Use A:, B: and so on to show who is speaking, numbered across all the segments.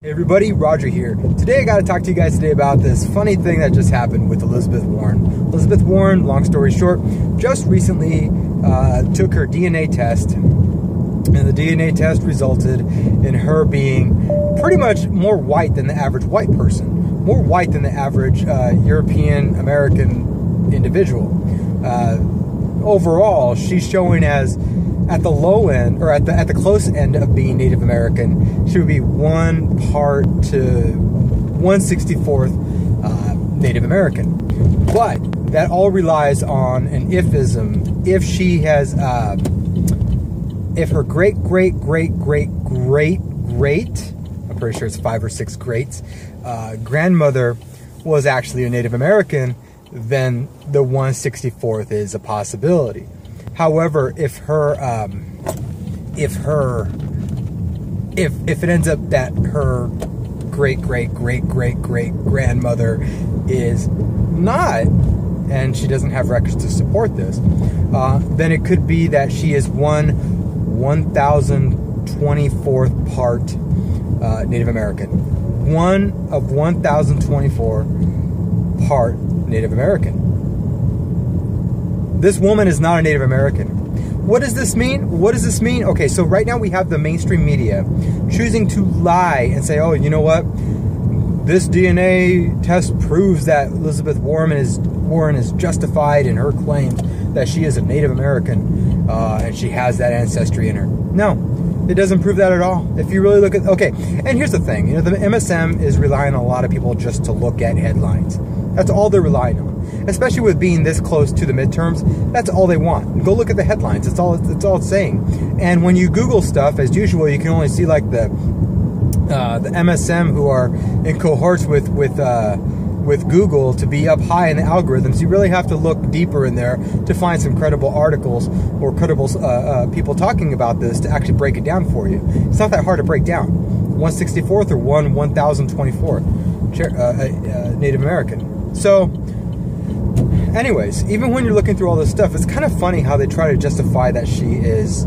A: Hey everybody, Roger here. Today I got to talk to you guys today about this funny thing that just happened with Elizabeth Warren. Elizabeth Warren, long story short, just recently took her DNA test, and the DNA test resulted in her being pretty much more white than the average white person, more white than the average European American individual. Overall, she's showing as at the low end, or at the close end of being Native American. She would be 1 part to 1/64th Native American. But that all relies on an ifism. If she has, if her great, I'm pretty sure it's 5 or 6 greats, grandmother was actually a Native American, then the 1/64th is a possibility. However, if it ends up that her great grandmother is not, and she doesn't have records to support this, then it could be that she is 1/1024th part Native American. 1 of 1,024 part Native American. This woman is not a Native American. What does this mean? What does this mean? Okay, so right now we have the mainstream media choosing to lie and say, oh, you know what? This DNA test proves that Elizabeth Warren is justified in her claims that she is a Native American and she has that ancestry in her. No, it doesn't prove that at all. If you really look at, okay, and here's the thing, you know, the MSM is relying on a lot of people just to look at headlines. That's all they're relying on. Especially with being this close to the midterms, that's all they want. Go look at the headlines. That's all it's saying. And when you Google stuff, as usual, you can only see like the MSM who are in cohorts with Google to be up high in the algorithms. You really have to look deeper in there to find some credible articles or credible people talking about this to actually break it down for you. It's not that hard to break down. 1/64th or 1/1024th Native American. So, anyways, even when you're looking through all this stuff, it's kind of funny how they try to justify that she's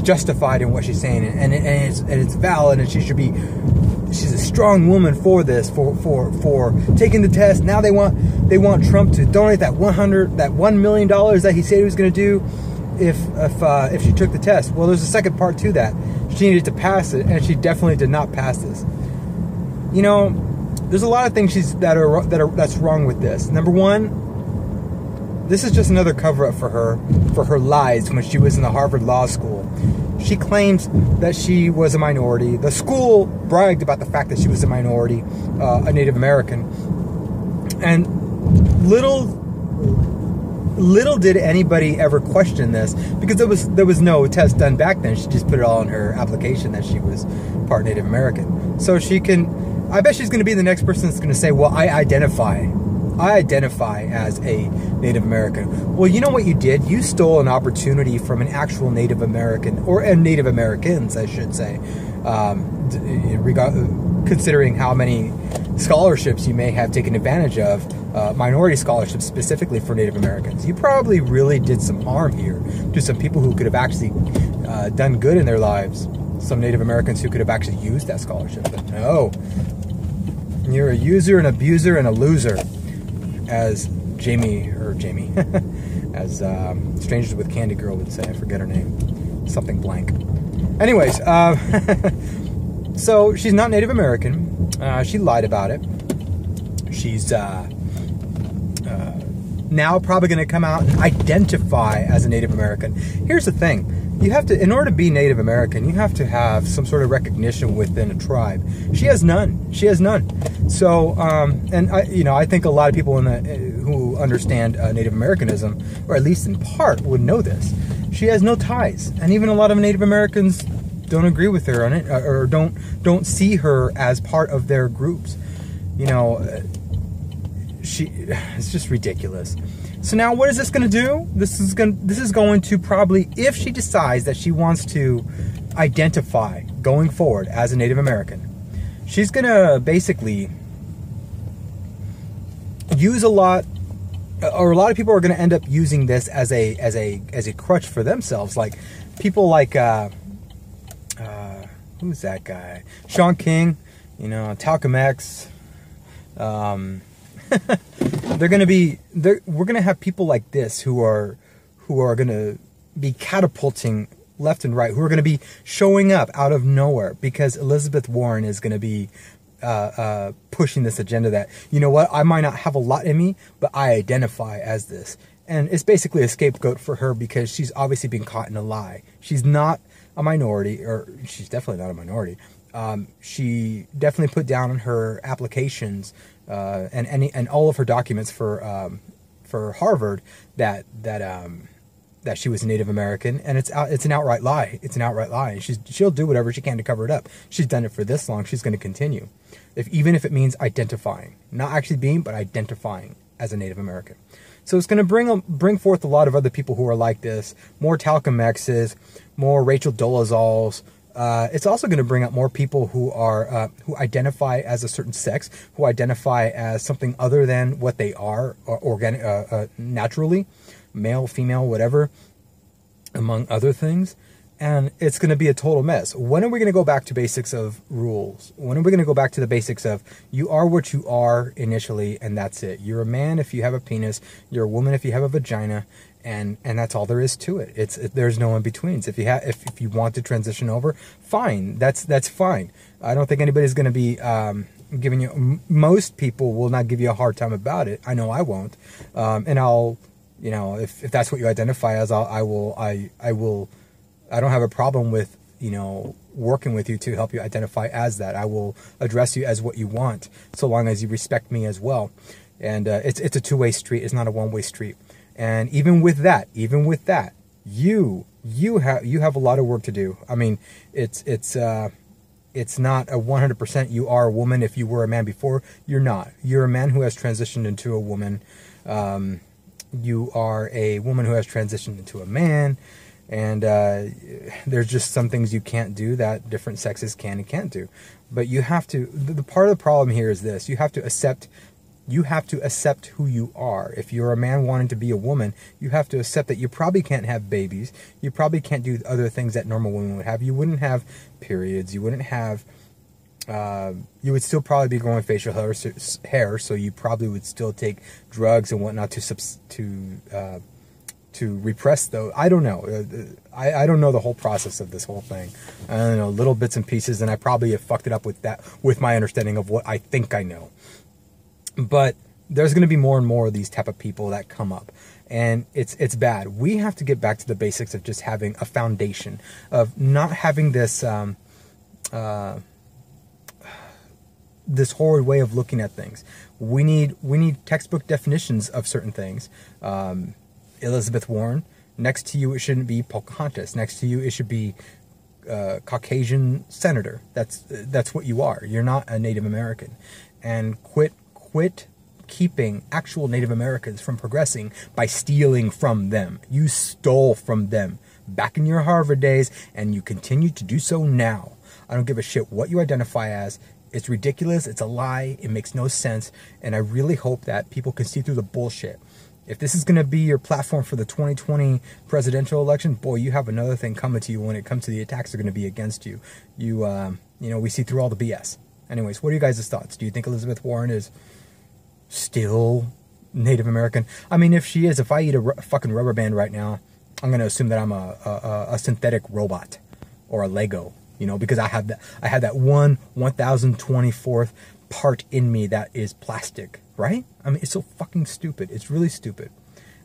A: justified in what she's saying, and it's valid, and she's a strong woman for this, for taking the test. Now they want Trump to donate that $1 million that he said he was going to do if she took the test. Well, there's a second part to that. She needed to pass it, and she definitely did not pass this. You know, there's a lot of things that's wrong with this. Number one, this is just another cover-up for her lies when she was in the Harvard Law School. She claims that she was a minority. The school bragged about the fact that she was a minority, a Native American, and little did anybody ever question this, because there was no test done back then. She just put it all in her application that she was part Native American. So I bet she's going to be the next person that's going to say, well, I identify as a Native American. Well, you know what you did? You stole an opportunity from an actual Native American, or Native Americans, I should say, considering how many scholarships you may have taken advantage of, minority scholarships specifically for Native Americans. You probably really did some harm here to some people who could have actually done good in their lives. Some Native Americans who could have actually used that scholarship. But no. You're a user, an abuser, and a loser, as as Strangers with Candy Girl would say. I forget her name. Something blank. Anyways, so she's not Native American. She lied about it. She's now probably going to come out and identify as a Native American. Here's the thing. You have to, in order to be Native American, you have to have some sort of recognition within a tribe. She has none. She has none. So, and I think a lot of people who understand Native Americanism, or at least in part, would know this. She has no ties, and even a lot of Native Americans don't agree with her on it, or don't see her as part of their groups. You know, it's just ridiculous. So now what is this going to do? This is going to probably, if she decides that she wants to identify going forward as a Native American, she's going to basically use a lot of people are going to end up using this as a crutch for themselves. Like people like who's that guy? Shaun King, you know, Talcum-X. We're gonna have people like this who are gonna be catapulting left and right, who are gonna be showing up out of nowhere because Elizabeth Warren is gonna be pushing this agenda that, you know what, I might not have a lot in me, but I identify as this. And it's basically a scapegoat for her because she's obviously been caught in a lie. She's not a minority, or she's definitely not a minority. She definitely put down in her applications and all of her documents for Harvard that she was Native American, and it's an outright lie. It's an outright lie. She'll do whatever she can to cover it up. She's done it for this long. She's going to continue, even if it means identifying, not actually being, but identifying as a Native American. So it's going to bring forth a lot of other people who are like this, more Talcum-X's, more Rachel Dolezals. It's also going to bring up more people who identify as a certain sex, who identify as something other than what they are, naturally, male, female, whatever, among other things. And it's going to be a total mess. When are we going to go back to basics of rules? When are we going to go back to the basics of you are what you are initially, and that's it? You're a man if you have a penis. You're a woman if you have a vagina, and that's all there is to it. There's no in betweens. If you want to transition over, fine. That's fine. I don't think anybody's going to be giving you. Most people will not give you a hard time about it. I know I won't. And I'll, you know, if that's what you identify as, I will. I don't have a problem with, you know, working with you to help you identify as that. I will address you as what you want, so long as you respect me as well. And it's a two-way street. It's not a one-way street. And even with that, you have a lot of work to do. I mean, it's not a 100% you are a woman if you were a man before. You're not. You're a man who has transitioned into a woman. You are a woman who has transitioned into a man. And there's just some things you can't do that different sexes can and can't do. But you have to, the part of the problem here is this: you have to accept who you are. If you're a man wanting to be a woman, you have to accept that you probably can't have babies. You probably can't do other things that normal women would have. You wouldn't have periods. You wouldn't have, you would still probably be growing facial hair, so you probably would still take drugs and whatnot to repress, though. I don't know. I don't know the whole process of this whole thing. I don't know, little bits and pieces, and I probably have fucked it up with my understanding of what I think I know. But there's going to be more and more of these type of people that come up, and it's bad. We have to get back to the basics of just having a foundation, of not having this this horrid way of looking at things. We need textbook definitions of certain things. Elizabeth Warren, next to you it shouldn't be Pocahontas. Next to you it should be Caucasian senator. That's what you are. You're not a Native American. And quit keeping actual Native Americans from progressing by stealing from them. You stole from them back in your Harvard days, and you continue to do so now. I don't give a shit what you identify as. It's ridiculous. It's a lie. It makes no sense. And I really hope that people can see through the bullshit. If this is going to be your platform for the 2020 presidential election, boy, you have another thing coming to you when it comes to the attacks that are going to be against you. You know, we see through all the BS. Anyways, what are you guys' thoughts? Do you think Elizabeth Warren is still Native American? I mean, if she is, if I eat a fucking rubber band right now, I'm going to assume that I'm a synthetic robot or a Lego, you know, because I have that 1,024th part in me that is plastic. Right? I mean, it's so fucking stupid. It's really stupid.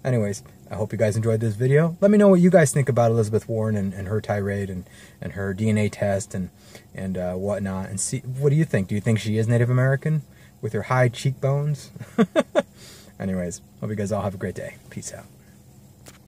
A: Anyways, I hope you guys enjoyed this video. Let me know what you guys think about Elizabeth Warren and her tirade and her DNA test and whatnot. And see, what do you think? Do you think she is Native American with her high cheekbones? Anyways, hope you guys all have a great day. Peace out.